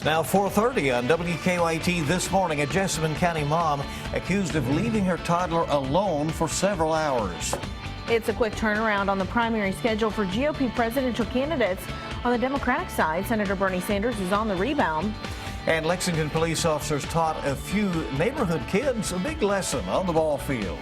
Now 4:30 on WKYT this morning, a Jessamine County mom accused of leaving her toddler alone for several hours. It's a quick turnaround on the primary schedule for GOP presidential candidates. On the Democratic side, Senator Bernie Sanders is on the rebound. And Lexington police officers taught a few neighborhood kids a big lesson on the ball field.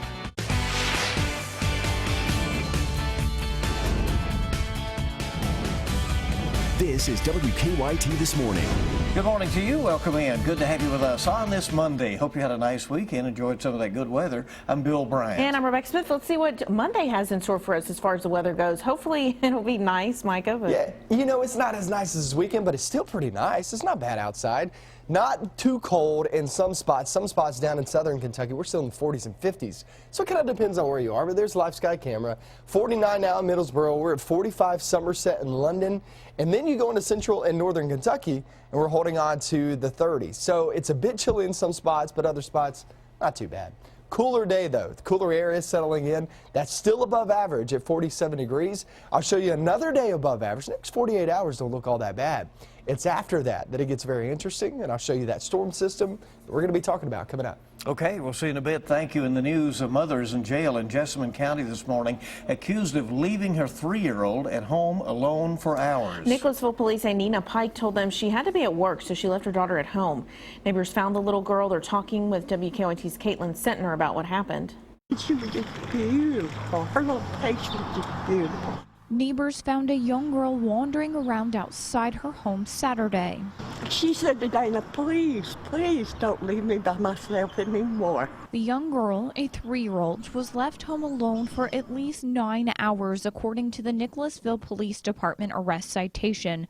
This is WKYT This Morning. Good morning to you. Welcome in. Good to have you with us on this Monday. Hope you had a nice weekend, enjoyed some of that good weather. I'm Bill Bryant. And I'm Rebecca Smith. Let's see what Monday has in store for us as far as the weather goes. Hopefully it'll be nice, Micah. But... Yeah, you know, it's not as nice as this weekend, but it's still pretty nice. It's not bad outside. Not too cold in some spots. Some spots down in southern Kentucky, we're still in the 40s and 50s. So it kind of depends on where you are, but there's Live Sky Camera. 49 now in Middlesboro. We're at 45 Somerset in London. And then you go into central and northern Kentucky, and we're holding on to the 30s. So it's a bit chilly in some spots, but other spots, not too bad. Cooler day, though. The cooler air is settling in. That's still above average at 47 degrees. I'll show you another day above average. Next 48 hours don't look all that bad. It's after that it gets very interesting, and I'll show you that storm system that we're going to be talking about coming up. Okay, we'll see you in a bit. Thank you. In the news, a mother is in jail in Jessamine County this morning, accused of leaving her 3-year-old at home alone for hours. Nicholasville police say Nina Pike told them she had to be at work, so she left her daughter at home. Neighbors found the little girl. They're talking with WKYT's Caitlin Sentner about what happened. She was just beautiful. Her little face was just beautiful. Neighbors found a young girl wandering around outside her home Saturday. She said to Dana, please don't leave me by myself anymore. The young girl, a 3-year-old, was left home alone for at least 9 hours, according to the Nicholasville Police Department arrest citation.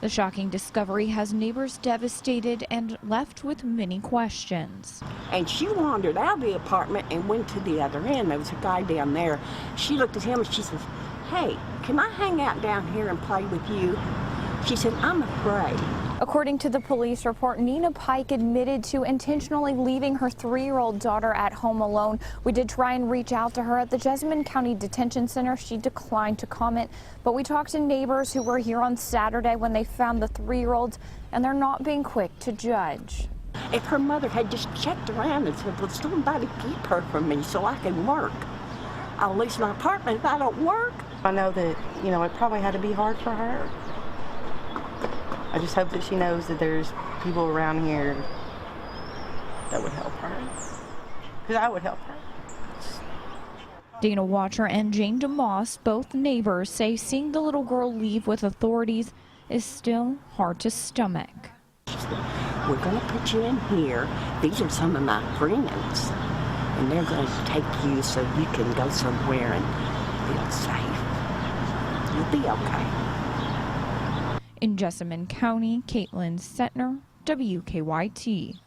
The shocking discovery has neighbors devastated and left with many questions. And she wandered out of the apartment and went to the other end. There was a guy down there. She looked at him and she says, hey, can I hang out down here and play with you? She said, I'm afraid. According to the police report, Nina Pike admitted to intentionally leaving her 3-year-old daughter at home alone. We did try and reach out to her at the Jessamine County Detention Center. She declined to comment, but we talked to neighbors who were here on Saturday when they found the 3-year-old, and they're not being quick to judge. If her mother had just checked around and said, well, somebody keep her from me so I can work. I'll lease my apartment if I don't work. I know that, you know, it probably had to be hard for her. I just hope that she knows that there's people around here that would help her. Because I would help her. Dana Watcher and Jane DeMoss, both neighbors, say seeing the little girl leave with authorities is still hard to stomach. We're going to put you in here. These are some of my friends. And they're going to take you so you can go somewhere and feel safe. You'll be okay. In Jessamine County, Caitlin Sentner, WKYT.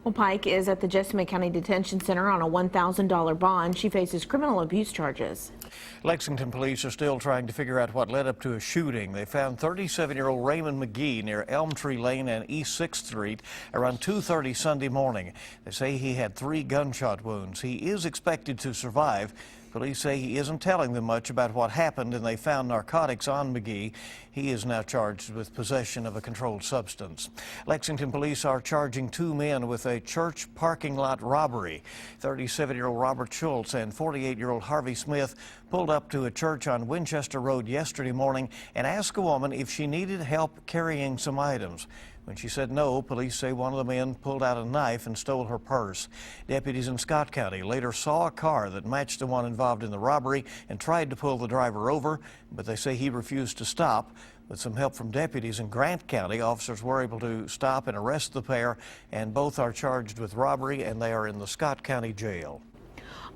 Well, Pike is at the Jessamine County Detention Center on a $1,000 bond. She faces criminal abuse charges. Lexington police are still trying to figure out what led up to a shooting. They found 37-year-old Raymond McGee near Elm Tree Lane and East 6th Street around 2:30 Sunday morning. They say he had 3 gunshot wounds. He is expected to survive. Police say he isn't telling them much about what happened, and they found narcotics on McGee. He is now charged with possession of a controlled substance. Lexington police are charging 2 men with a church parking lot robbery. 37-year-old Robert Schultz and 48-year-old Harvey Smith pulled up to a church on Winchester Road yesterday morning and asked a woman if she needed help carrying some items. When she said no, police say one of the men pulled out a knife and stole her purse. Deputies in Scott County later saw a car that matched the one involved in the robbery and tried to pull the driver over, but they say he refused to stop. With some help from deputies in Grant County, officers were able to stop and arrest the pair, and both are charged with robbery, and they are in the Scott County Jail.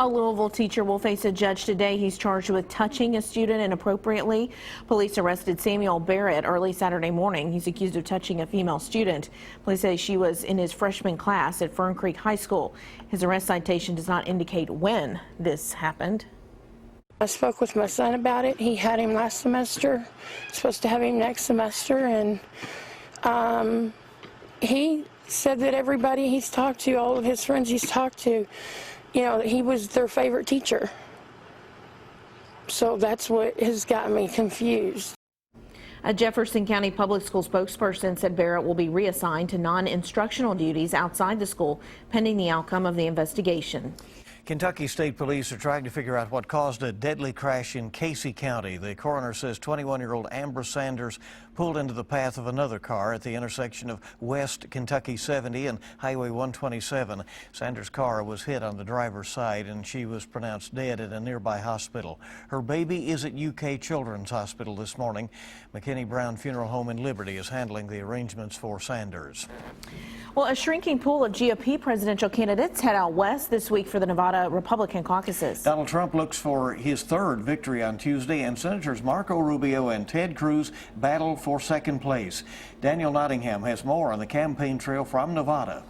A Louisville teacher will face a judge today. He's charged with touching a student inappropriately. Police arrested Samuel Barrett early Saturday morning. He's accused of touching a female student. Police say she was in his freshman class at Fern Creek High School. His arrest citation does not indicate when this happened. I spoke with my son about it. He had him last semester, supposed to have him next semester, and he said that everybody he's talked to, all of his friends he's talked to, you know, he was their favorite teacher. So that's what has got me confused. A Jefferson County Public School spokesperson said Barrett will be reassigned to non-instructional duties outside the school pending the outcome of the investigation. Kentucky State Police are trying to figure out what caused a deadly crash in Casey County. The coroner says 21-year-old Amber Sanders pulled into the path of another car at the intersection of West Kentucky 70 and Highway 127. Sanders' car was hit on the driver's side and she was pronounced dead at a nearby hospital. Her baby is at UK Children's Hospital this morning. McKinney Brown Funeral Home in Liberty is handling the arrangements for Sanders. Well, a shrinking pool of GOP presidential candidates head out west this week for the Nevada Republican caucuses. Donald Trump looks for his third victory on Tuesday, and Senators Marco Rubio and Ted Cruz battle for second place. Daniel Nottingham has more on the campaign trail from Nevada.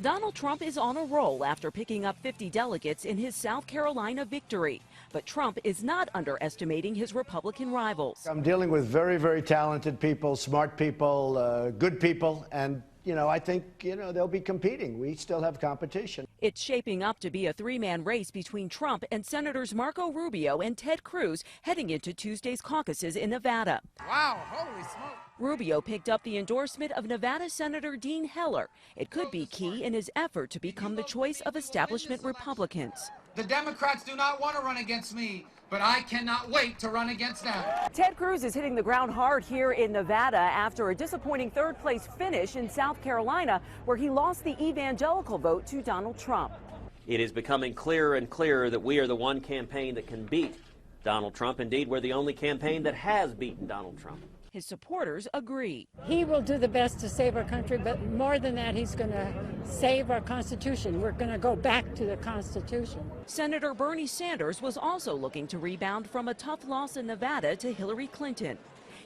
Donald Trump is on a roll after picking up 50 delegates in his South Carolina victory. But Trump is not underestimating his Republican rivals. I'm dealing with very, very talented people, smart people, good people, and I think, they'll be competing. We still have competition. It's shaping up to be a three-man race between Trump and Senators Marco Rubio and Ted Cruz heading into Tuesday's caucuses in Nevada. Wow, holy smoke. Rubio picked up the endorsement of Nevada Senator Dean Heller. It could be key in his effort to become the choice of establishment Republicans. The Democrats do not want to run against me, but I cannot wait to run against them. Ted Cruz is hitting the ground hard here in Nevada after a disappointing third-place finish in South Carolina, where he lost the evangelical vote to Donald Trump. It is becoming clearer and clearer that we are the one campaign that can beat Donald Trump. Indeed, we're the only campaign that has beaten Donald Trump. His supporters agree. He will do the best to save our country, but more than that, he's going to save our Constitution. We're going to go back to the Constitution. Senator Bernie Sanders was also looking to rebound from a tough loss in Nevada to Hillary Clinton.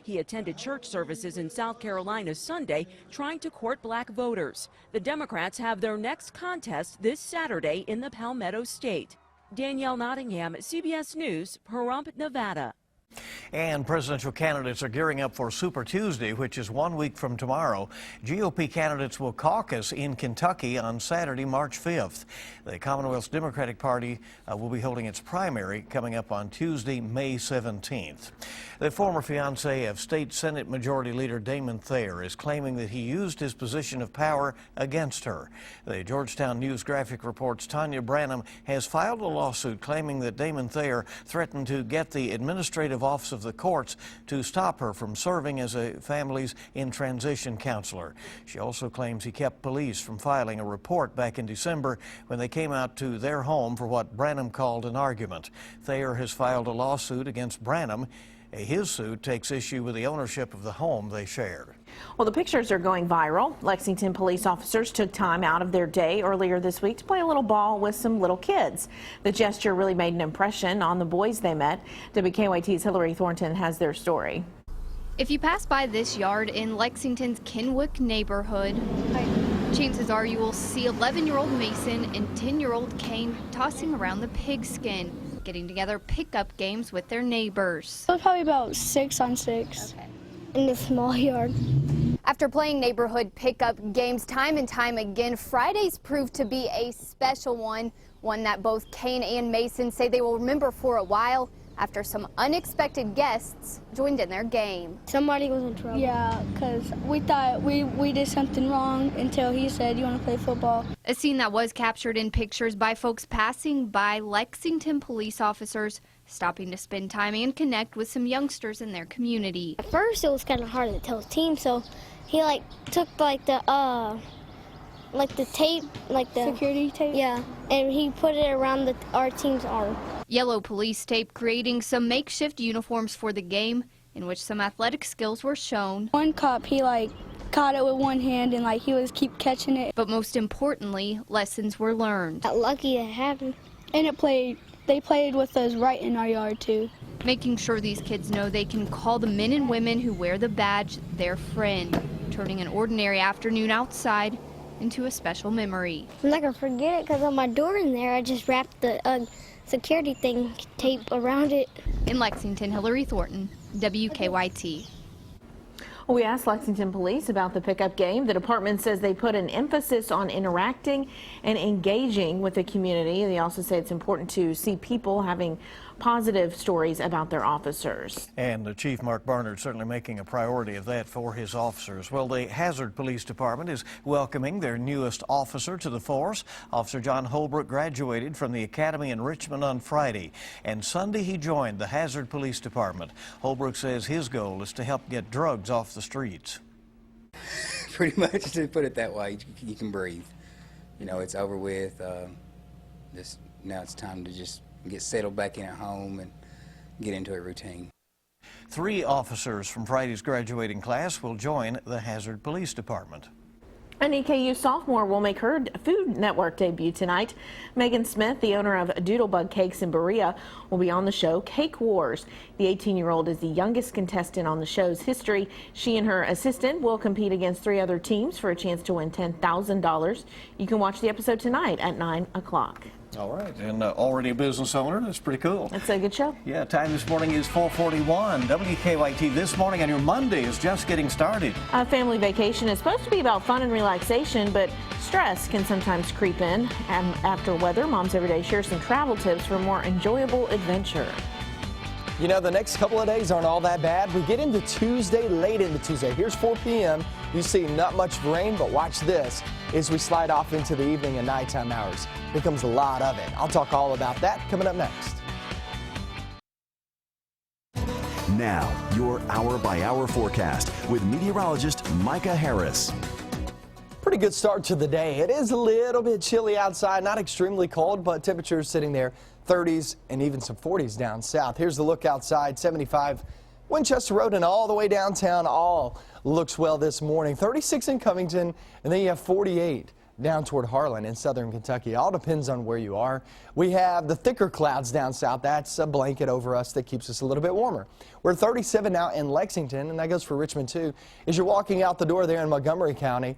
He attended church services in South Carolina Sunday, trying to court black voters. The Democrats have their next contest this Saturday in the Palmetto State. Danielle Nottingham, CBS News, Pahrump, Nevada. And presidential candidates are gearing up for Super Tuesday, which is 1 week from tomorrow. GOP candidates will caucus in Kentucky on Saturday, March 5th. The Commonwealth's Democratic Party will be holding its primary coming up on Tuesday, May 17th. The former fiancé of State Senate Majority Leader Damon Thayer is claiming that he used his position of power against her. The Georgetown News Graphic reports Tanya Branham has filed a lawsuit claiming that Damon Thayer threatened to get the administrative office of the courts to stop her from serving as a family's in-transition counselor. She also claims he kept police from filing a report back in December when they came out to their home for what Branham called an argument. Thayer has filed a lawsuit against Branham. His suit takes issue with the ownership of the home they shared. Well, the pictures are going viral. Lexington police officers took time out of their day earlier this week to play a little ball with some little kids. The gesture really made an impression on the boys they met. WKYT's Hillary Thornton has their story. If you pass by this yard in Lexington's Kenwick neighborhood, chances are you will see 11-year-old Mason and 10-year-old Kane tossing around the pigskin, getting together pickup games with their neighbors. It was probably about 6-on-6 in the small yard. After playing neighborhood pickup games time and time again, Fridays proved to be a special one that both Kane and Mason say they will remember for a while after some unexpected guests joined in their game. Somebody was in trouble. Yeah, because we thought we did something wrong until he said, "You want to play football?" A scene that was captured in pictures by folks passing by Lexington police officers, stopping to spend time and connect with some youngsters in their community. At first it was kind of hard to tell his team, so he took the tape, the security tape. Yeah, and he put it around our team's arm. Yellow police tape creating some makeshift uniforms for the game, in which some athletic skills were shown. One cop, he caught it with one hand and he was keep catching it. But most importantly, lessons were learned. Lucky it happened. And they played with us right in our yard too. Making sure these kids know they can call the men and women who wear the badge their friend, turning an ordinary afternoon outside into a special memory. I'm not gonna forget it because on my door in there I just wrapped the security tape around it. In Lexington, Hillary Thornton, WKYT. We asked Lexington Police about the pickup game. The department says they put an emphasis on interacting and engaging with the community. They also say it's important to see people having positive stories about their officers. And Chief Mark Barnard certainly making a priority of that for his officers. Well, the Hazard Police Department is welcoming their newest officer to the force. Officer John Holbrook graduated from the Academy in Richmond on Friday, and Sunday he joined the Hazard Police Department. Holbrook says his goal is to help get drugs off the streets. Pretty much, to put it that way, you can breathe. You know, it's over with. Now it's time to just get settled back in at home and get into a routine. 3 officers from Friday's graduating class will join the Hazard Police Department. An EKU sophomore will make her Food Network debut tonight. Megan Smith, the owner of Doodlebug Cakes in Berea, will be on the show Cake Wars. The 18-year-old is the youngest contestant on the show's history. She and her assistant will compete against 3 other teams for a chance to win $10,000. You can watch the episode tonight at 9 o'clock. All right. And already a business owner. That's pretty cool. It's a good show. Yeah, time this morning is 4:41. WKYT This Morning on your Monday is just getting started. A family vacation is supposed to be about fun and relaxation, but stress can sometimes creep in. And after weather, Mom's Everyday shares some travel tips for more enjoyable adventure. You know, the next couple of days aren't all that bad. We get into Tuesday, late into Tuesday. Here's 4 p.m. You see not much rain, but watch this as we slide off into the evening and nighttime hours. Here comes a lot of it. I'll talk all about that coming up next. Now, your hour-by-hour forecast with meteorologist Micah Harris. Pretty good start to the day. It is a little bit chilly outside, not extremely cold, but temperatures sitting there 30s and even some 40s down south. Here's the look outside, 75 Winchester Road and all the way downtown. All looks well this morning. 36 in Covington, and then you have 48 down toward Harlan in southern Kentucky. All depends on where you are. We have the thicker clouds down south. That's a blanket over us that keeps us a little bit warmer. We're 37 now in Lexington, and that goes for Richmond too. As you're walking out the door there in Montgomery County,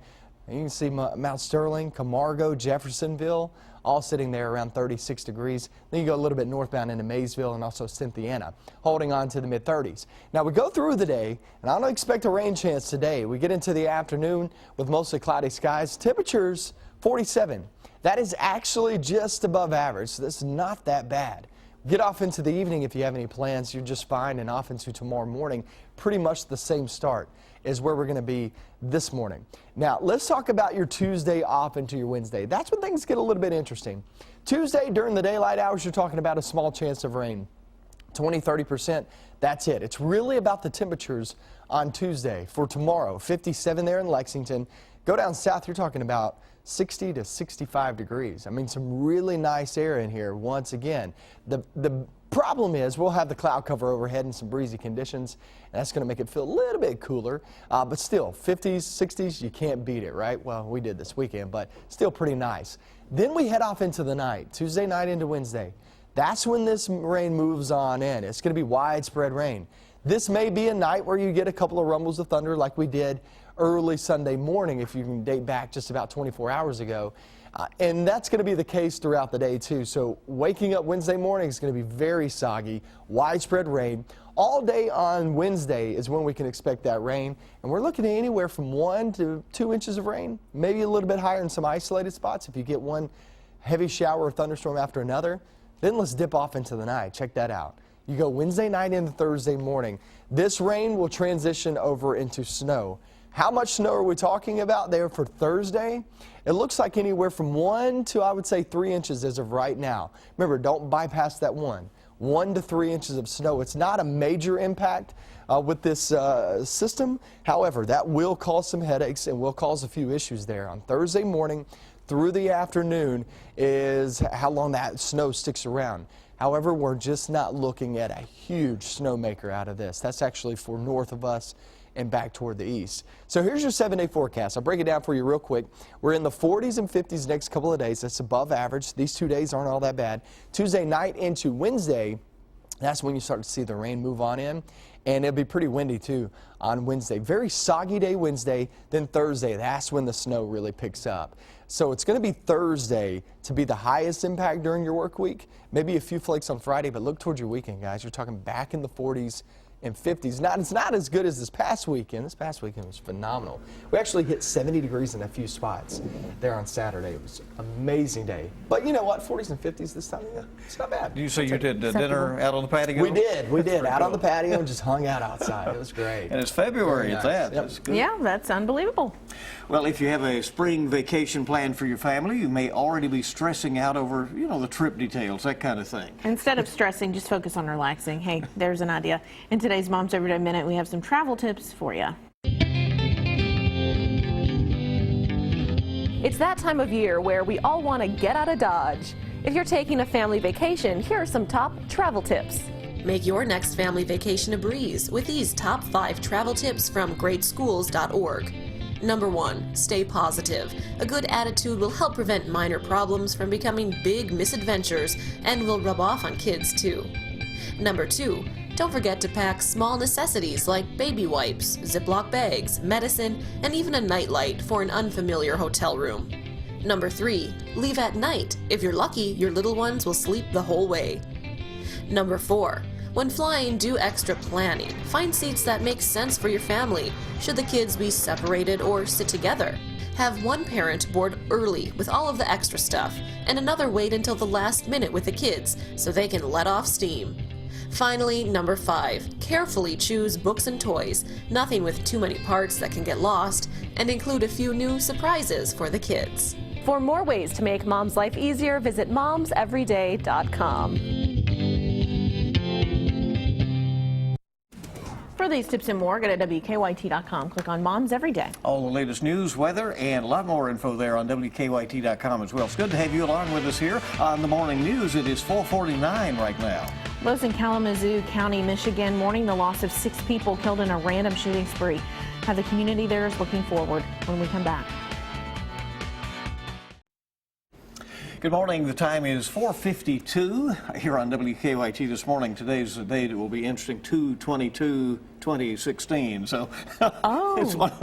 you can see Mount Sterling, Camargo, Jeffersonville, all sitting there around 36 degrees. Then you go a little bit northbound into Maysville and also Cynthiana, holding on to the mid-30s. Now we go through the day, and I don't expect a rain chance today. We get into the afternoon with mostly cloudy skies. Temperatures 47. That is actually just above average, so this is not that bad. Get off into the evening if you have any plans. You're just fine, and off into tomorrow morning. Pretty much the same start is where we're going to be this morning. Now, let's talk about your Tuesday off into your Wednesday. That's when things get a little bit interesting. Tuesday, during the daylight hours, you're talking about a small chance of rain. 20-30%, that's it. It's really about the temperatures on Tuesday. For tomorrow, 57 there in Lexington. Go down south, you're talking about 60 to 65 degrees. I mean, some really nice air in here once again. The problem is we'll have the cloud cover overhead and some breezy conditions, and that's going to make it feel a little bit cooler. But still, 50s, 60s, you can't beat it, right? Well, we did this weekend, but still pretty nice. Then we head off into the night, Tuesday night into Wednesday. That's when this rain moves on in. It's going to be widespread rain. This may be a night where you get a couple of rumbles of thunder like we did early Sunday morning, if you can date back just about 24 hours ago. And that's going to be the case throughout the day, too. So waking up Wednesday morning is going to be very soggy, widespread rain. All day on Wednesday is when we can expect that rain. And we're looking at anywhere from 1 to 2 inches of rain, maybe a little bit higher in some isolated spots. If you get one heavy shower or thunderstorm after another, then let's dip off into the night. Check that out. You go Wednesday night into Thursday morning. This rain will transition over into snow. How much snow are we talking about there for Thursday? It looks like anywhere from 1 to, I would say, 3 inches as of right now. Remember, don't bypass that 1 to 3 inches of snow. It's not a major impact with this system. However, that will cause some headaches and will cause a few issues there. On Thursday morning through the afternoon is how long that snow sticks around. However, we're just not looking at a huge snowmaker out of this. That's actually for north of us and back toward the east. So here's your 7-day forecast. I'll break it down for you real quick. We're in the 40s and 50s next couple of days. That's above average. These 2 days aren't all that bad. Tuesday night into Wednesday, that's when you start to see the rain move on in. And it'll be pretty windy too on Wednesday. Very soggy day Wednesday, then Thursday, that's when the snow really picks up. So it's going to be Thursday to be the highest impact during your work week. Maybe a few flakes on Friday, but look towards your weekend, guys. You're talking back in the 40s and 50s. It's not as good as this past weekend. This past weekend was phenomenal. We actually hit 70 degrees in a few spots there on Saturday. It was an amazing day. But you know what? 40s and 50s this time, yeah, it's not bad. You say you did dinner out on the patio? We did. Out on the patio and just hung out outside. It was great. And it's February at that. Yep. That's good. Yeah, that's unbelievable. Well, if you have a spring vacation planned for your family, you may already be stressing out over, the trip details, that kind of thing. Instead of stressing, just focus on relaxing. Hey, there's an idea. In today's Mom's Everyday Minute, we have some travel tips for you. It's that time of year where we all want to get out of Dodge. If you're taking a family vacation, here are some top travel tips. Make your next family vacation a breeze with these top 5 travel tips from greatschools.org. Number 1, stay positive. A good attitude will help prevent minor problems from becoming big misadventures and will rub off on kids too. Number 2, don't forget to pack small necessities like baby wipes, Ziploc bags, medicine, and even a nightlight for an unfamiliar hotel room. Number 3, leave at night. If you're lucky, your little ones will sleep the whole way. Number 4, when flying, do extra planning. Find seats that make sense for your family, should the kids be separated or sit together. Have one parent board early with all of the extra stuff, and another wait until the last minute with the kids so they can let off steam. Finally, number 5, carefully choose books and toys, nothing with too many parts that can get lost, and include a few new surprises for the kids. For more ways to make mom's life easier, visit momseveryday.com. For these tips and more, go to WKYT.com. Click on Moms Every Day. All the latest news, weather, and a lot more info there on WKYT.com as well. It's good to have you along with us here on the morning news. It is 4:49 right now. Lows in Kalamazoo County, Michigan, mourning the loss of 6 people killed in a random shooting spree. How the community there is looking forward when we come back. Good morning. The time is 4:52 here on WKYT this morning. Today's the day that will be interesting, 2/22/2016. So it's one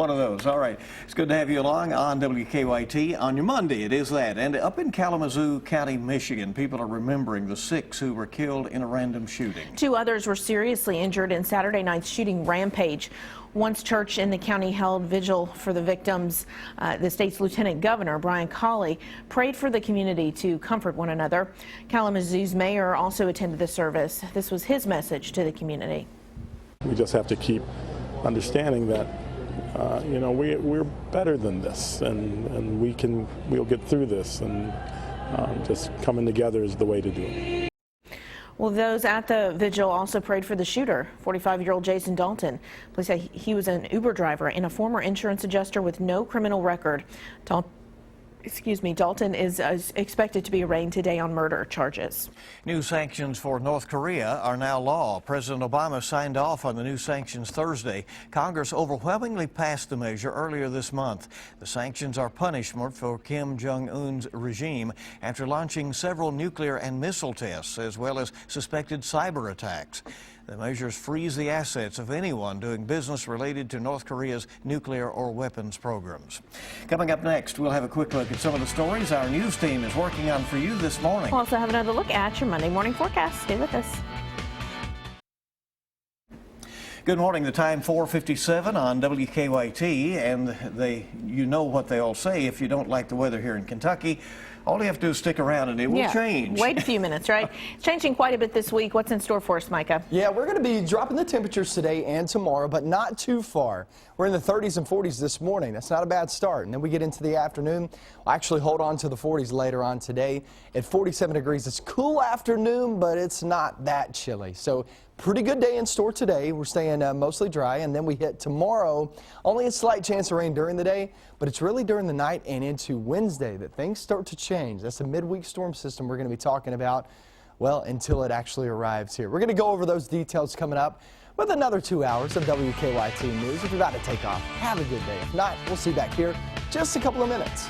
of those. All right. It's good to have you along on WKYT on your Monday. It is that. And up in Kalamazoo County, Michigan, people are remembering the 6 who were killed in a random shooting. 2 others were seriously injured in Saturday night's shooting rampage. Once church in the county held vigil for the victims, the state's Lieutenant Governor, Brian Cawley, prayed for the community to comfort one another. Kalamazoo's mayor also attended the service. This was his message to the community. We just have to keep understanding that, we're better than this, and we'll get through this, and just coming together is the way to do it. Well, those at the vigil also prayed for the shooter, 45-year-old Jason Dalton. Police say he was an Uber driver and a former insurance adjuster with no criminal record. Dalton is expected to be arraigned today on murder charges. New sanctions for North Korea are now law. President Obama signed off on the new sanctions Thursday. Congress overwhelmingly passed the measure earlier this month. The sanctions are punishment for Kim Jong-un's regime after launching several nuclear and missile tests, as well as suspected cyber attacks. The measures freeze the assets of anyone doing business related to North Korea's nuclear or weapons programs. Coming up next, we'll have a quick look at some of the stories our news team is working on for you this morning. We'll also have another look at your Monday morning forecast. Stay with us. Good morning. The time 4:57 on WKYT, and you know what they all say. If you don't like the weather here in Kentucky, all you have to do is stick around and it will change. Wait a few minutes, right? It's changing quite a bit this week. What's in store for us, Micah? Yeah, we're going to be dropping the temperatures today and tomorrow, but not too far. We're in the 30s and 40s this morning. That's not a bad start. And then we get into the afternoon. We'll actually hold on to the 40s later on today at 47 degrees. It's a cool afternoon, but it's not that chilly. So pretty good day in store today. We're staying mostly dry, and then we hit tomorrow. Only a slight chance of rain during the day, but it's really during the night and into Wednesday that things start to change. That's a midweek storm system we're going to be talking about, well, until it actually arrives here. We're going to go over those details coming up with another 2 hours of WKYT News. If you're about to take off, have a good day. If not, we'll see you back here just a couple of minutes.